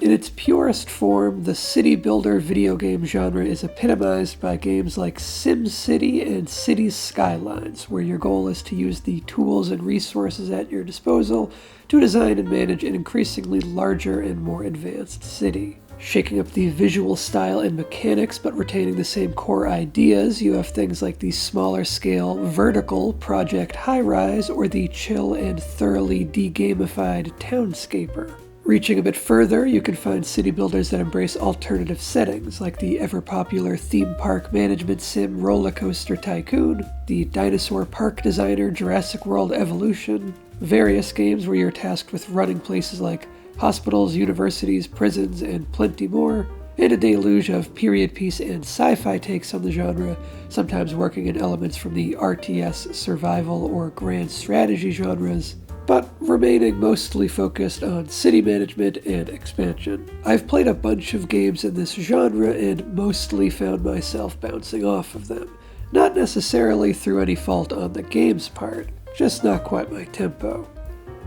In its purest form, the city builder video game genre is epitomized by games like SimCity and Cities Skylines, where your goal is to use the tools and resources at your disposal to design and manage an increasingly larger and more advanced city. Shaking up the visual style and mechanics but retaining the same core ideas, you have things like the smaller scale vertical Project High-Rise or the chill and thoroughly de-gamified Townscaper. Reaching a bit further, you can find city builders that embrace alternative settings, like the ever-popular theme park management sim Roller Coaster Tycoon, the dinosaur park designer Jurassic World Evolution, various games where you're tasked with running places like hospitals, universities, prisons, and plenty more, and a deluge of period piece and sci-fi takes on the genre, sometimes working in elements from the RTS, survival, or grand strategy genres, but remaining mostly focused on city management and expansion. I've played a bunch of games in this genre and mostly found myself bouncing off of them. Not necessarily through any fault on the game's part, just not quite my tempo.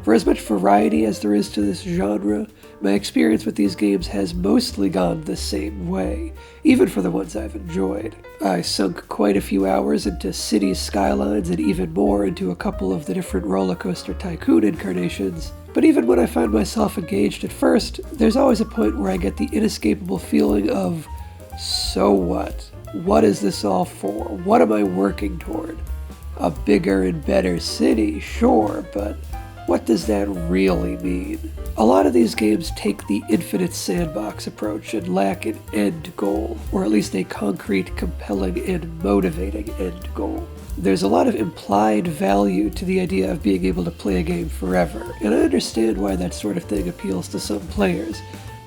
For as much variety as there is to this genre, my experience with these games has mostly gone the same way, even for the ones I've enjoyed. I sunk quite a few hours into Cities Skylines and even more into a couple of the different Roller Coaster Tycoon incarnations, but even when I find myself engaged at first, there's always a point where I get the inescapable feeling of, so what? What is this all for? What am I working toward? A bigger and better city, sure, but what does that really mean? A lot of these games take the infinite sandbox approach and lack an end goal, or at least a concrete, compelling, and motivating end goal. There's a lot of implied value to the idea of being able to play a game forever, and I understand why that sort of thing appeals to some players,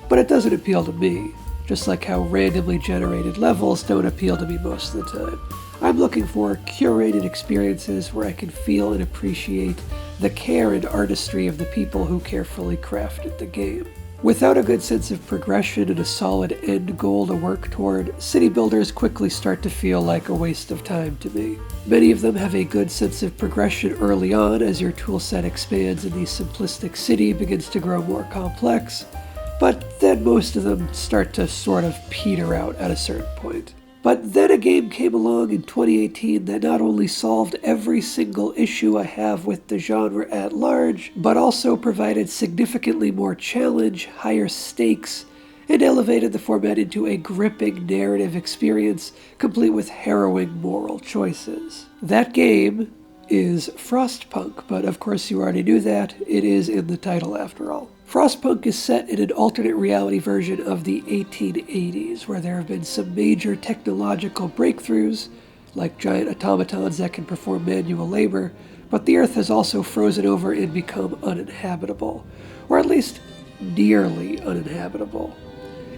but it doesn't appeal to me, just like how randomly generated levels don't appeal to me most of the time. I'm looking for curated experiences where I can feel and appreciate the care and artistry of the people who carefully crafted the game. Without a good sense of progression and a solid end goal to work toward, city builders quickly start to feel like a waste of time to me. Many of them have a good sense of progression early on as your toolset expands and the simplistic city begins to grow more complex, but then most of them start to sort of peter out at a certain point. But then a game came along in 2018 that not only solved every single issue I have with the genre at large, but also provided significantly more challenge, higher stakes, and elevated the format into a gripping narrative experience complete with harrowing moral choices. That game is Frostpunk, but of course you already knew that. It is in the title after all. Frostpunk is set in an alternate reality version of the 1880s, where there have been some major technological breakthroughs, like giant automatons that can perform manual labor, but the Earth has also frozen over and become uninhabitable, or at least nearly uninhabitable.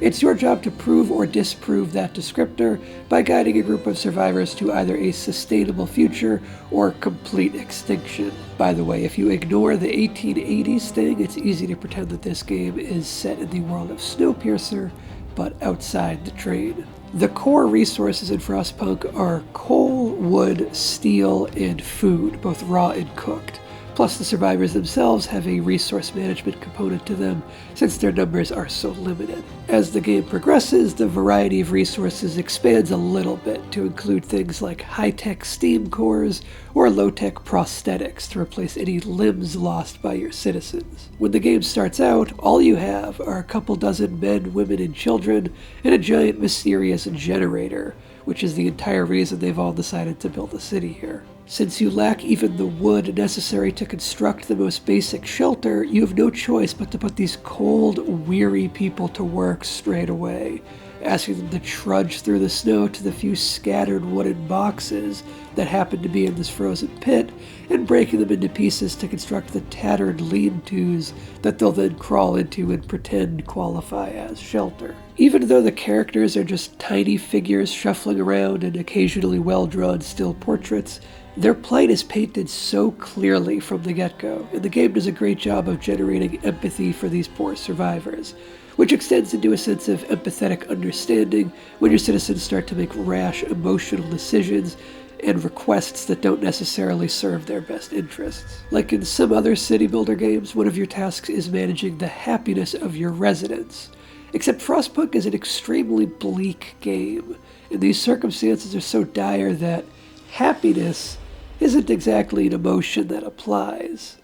It's your job to prove or disprove that descriptor by guiding a group of survivors to either a sustainable future or complete extinction. By the way, if you ignore the 1880s thing, it's easy to pretend that this game is set in the world of Snowpiercer, but outside the train. The core resources in Frostpunk are coal, wood, steel, and food, both raw and cooked. Plus, the survivors themselves have a resource management component to them, since their numbers are so limited. As the game progresses, the variety of resources expands a little bit to include things like high-tech steam cores or low-tech prosthetics to replace any limbs lost by your citizens. When the game starts out, all you have are a couple dozen men, women, and children, and a giant mysterious generator, which is the entire reason they've all decided to build a city here. Since you lack even the wood necessary to construct the most basic shelter, you have no choice but to put these cold, weary people to work straight away, asking them to trudge through the snow to the few scattered wooden boxes that happen to be in this frozen pit, and breaking them into pieces to construct the tattered lean-tos that they'll then crawl into and pretend qualify as shelter. Even though the characters are just tiny figures shuffling around and occasionally well-drawn still portraits, their plight is painted so clearly from the get-go, and the game does a great job of generating empathy for these poor survivors, which extends into a sense of empathetic understanding when your citizens start to make rash, emotional decisions and requests that don't necessarily serve their best interests. Like in some other city builder games, one of your tasks is managing the happiness of your residents. Except Frostpunk is an extremely bleak game, and these circumstances are so dire that happiness isn't exactly an emotion that applies.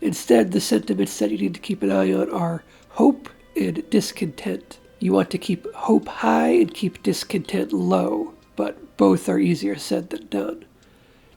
Instead, the sentiments that you need to keep an eye on are hope and discontent. You want to keep hope high and keep discontent low, but both are easier said than done.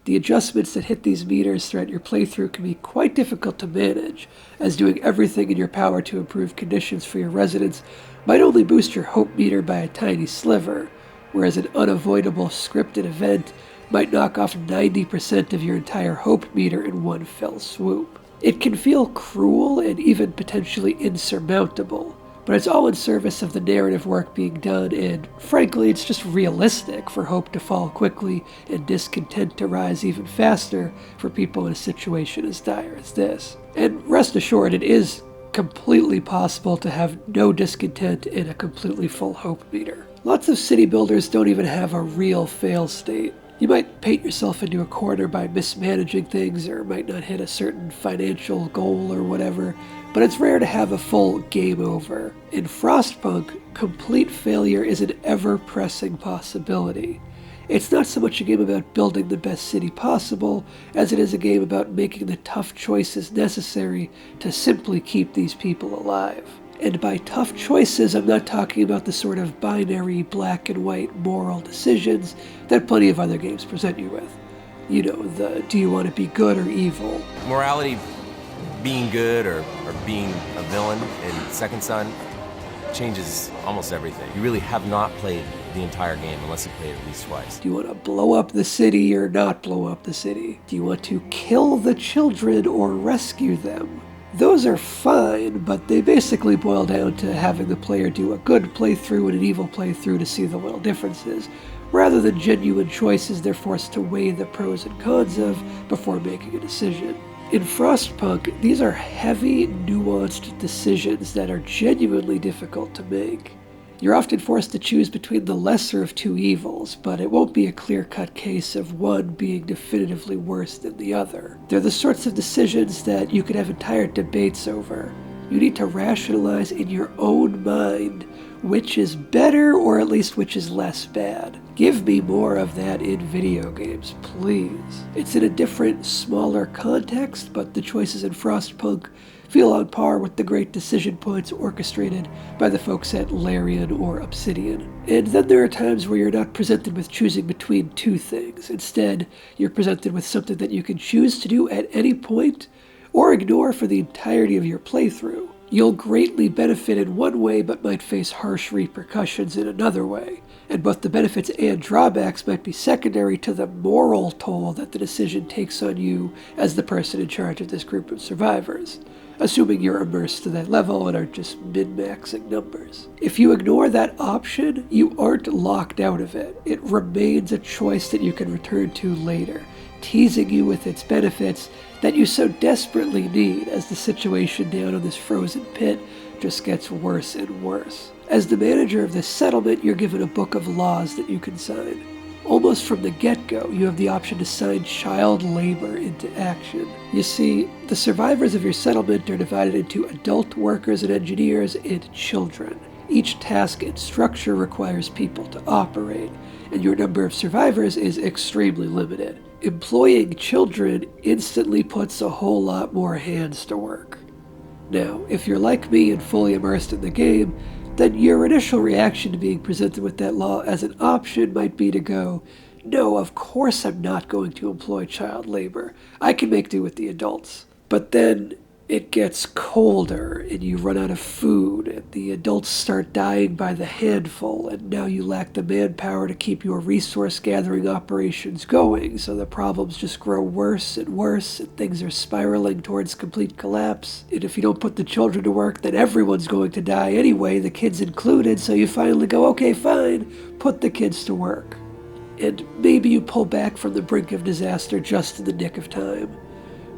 The adjustments that hit these meters throughout your playthrough can be quite difficult to manage, as doing everything in your power to improve conditions for your residents might only boost your hope meter by a tiny sliver, whereas an unavoidable scripted event might knock off 90% of your entire hope meter in one fell swoop. It can feel cruel and even potentially insurmountable, but it's all in service of the narrative work being done, and frankly, it's just realistic for hope to fall quickly and discontent to rise even faster for people in a situation as dire as this. And rest assured, it is completely possible to have no discontent in a completely full hope meter. Lots of city builders don't even have a real fail state. You might paint yourself into a corner by mismanaging things, or might not hit a certain financial goal or whatever, but it's rare to have a full game over. In Frostpunk, complete failure is an ever-pressing possibility. It's not so much a game about building the best city possible, as it is a game about making the tough choices necessary to simply keep these people alive. And by tough choices, I'm not talking about the sort of binary black and white moral decisions that plenty of other games present you with. You know, the do you want to be good or evil? Morality, being good or being a villain in Second Son changes almost everything. You really have not played the entire game unless you played it at least twice. Do you want to blow up the city or not blow up the city? Do you want to kill the children or rescue them? Those are fine, but they basically boil down to having the player do a good playthrough and an evil playthrough to see the little differences, rather than genuine choices they're forced to weigh the pros and cons of before making a decision. In Frostpunk, these are heavy, nuanced decisions that are genuinely difficult to make. You're often forced to choose between the lesser of two evils, but it won't be a clear-cut case of one being definitively worse than the other. They're the sorts of decisions that you could have entire debates over. You need to rationalize in your own mind which is better, or at least which is less bad. Give me more of that in video games, please. It's in a different, smaller context, but the choices in Frostpunk feel on par with the great decision points orchestrated by the folks at Larian or Obsidian. And then there are times where you're not presented with choosing between two things. Instead, you're presented with something that you can choose to do at any point or ignore for the entirety of your playthrough. You'll greatly benefit in one way, but might face harsh repercussions in another way. And both the benefits and drawbacks might be secondary to the moral toll that the decision takes on you as the person in charge of this group of survivors, assuming you're immersed to that level and aren't just min-maxing numbers. If you ignore that option, you aren't locked out of it. It remains a choice that you can return to later, teasing you with its benefits that you so desperately need as the situation down on this frozen pit just gets worse and worse. As the manager of this settlement, you're given a book of laws that you can sign. Almost from the get-go, you have the option to sign child labor into action. You see, the survivors of your settlement are divided into adult workers and engineers and children. Each task and structure requires people to operate, and your number of survivors is extremely limited. Employing children instantly puts a whole lot more hands to work. Now, if you're like me and fully immersed in the game, then your initial reaction to being presented with that law as an option might be to go, no, of course I'm not going to employ child labor. I can make do with the adults. But then it gets colder and you run out of food and the adults start dying by the handful, and now you lack the manpower to keep your resource gathering operations going, so the problems just grow worse and worse and things are spiraling towards complete collapse. And if you don't put the children to work, then everyone's going to die anyway, the kids included, so you finally go, okay, fine, put the kids to work. And maybe you pull back from the brink of disaster just in the nick of time.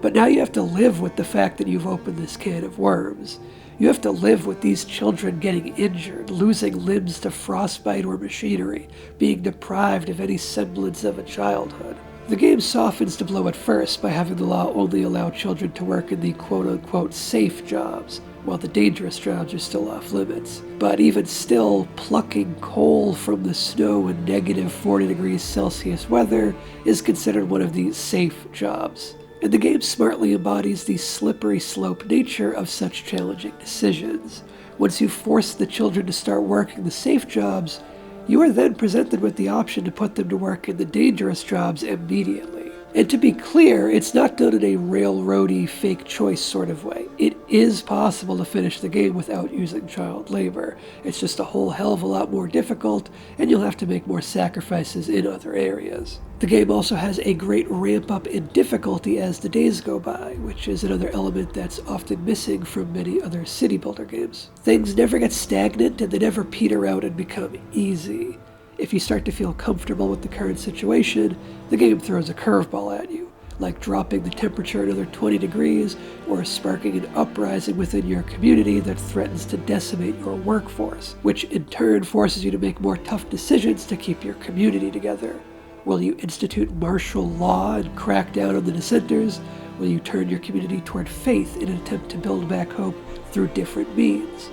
But now you have to live with the fact that you've opened this can of worms. You have to live with these children getting injured, losing limbs to frostbite or machinery, being deprived of any semblance of a childhood. The game softens the blow at first by having the law only allow children to work in the quote-unquote safe jobs, while the dangerous jobs are still off limits. But even still, plucking coal from the snow in negative 40 degrees Celsius weather is considered one of the safe jobs. And the game smartly embodies the slippery slope nature of such challenging decisions. Once you force the children to start working the safe jobs, you are then presented with the option to put them to work in the dangerous jobs immediately. And to be clear, it's not done in a railroady, fake choice sort of way. It is possible to finish the game without using child labor. It's just a whole hell of a lot more difficult, and you'll have to make more sacrifices in other areas. The game also has a great ramp up in difficulty as the days go by, which is another element that's often missing from many other city builder games. Things never get stagnant and they never peter out and become easy. If you start to feel comfortable with the current situation, the game throws a curveball at you, like dropping the temperature another 20 degrees or sparking an uprising within your community that threatens to decimate your workforce, which in turn forces you to make more tough decisions to keep your community together. Will you institute martial law and crack down on the dissenters? Will you turn your community toward faith in an attempt to build back hope through different means?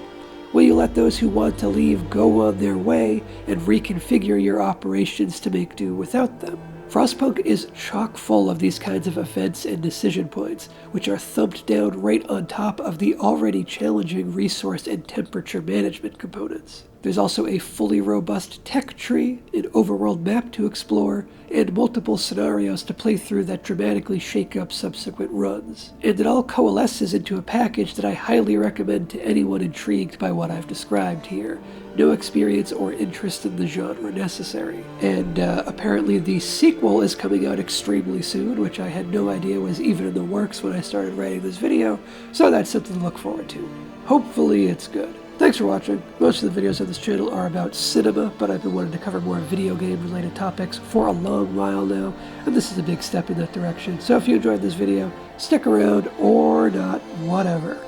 Will you let those who want to leave go on their way and reconfigure your operations to make do without them? Frostpunk is chock full of these kinds of events and decision points, which are thumped down right on top of the already challenging resource and temperature management components. There's also a fully robust tech tree, an overworld map to explore, and multiple scenarios to play through that dramatically shake up subsequent runs. And it all coalesces into a package that I highly recommend to anyone intrigued by what I've described here. No experience or interest in the genre necessary. And apparently the sequel is coming out extremely soon, which I had no idea was even in the works when I started writing this video, so that's something to look forward to. Hopefully it's good. Thanks for watching. Most of the videos on this channel are about cinema, but I've been wanting to cover more video game related topics for a long while now, and this is a big step in that direction. So if you enjoyed this video, stick around or not, whatever.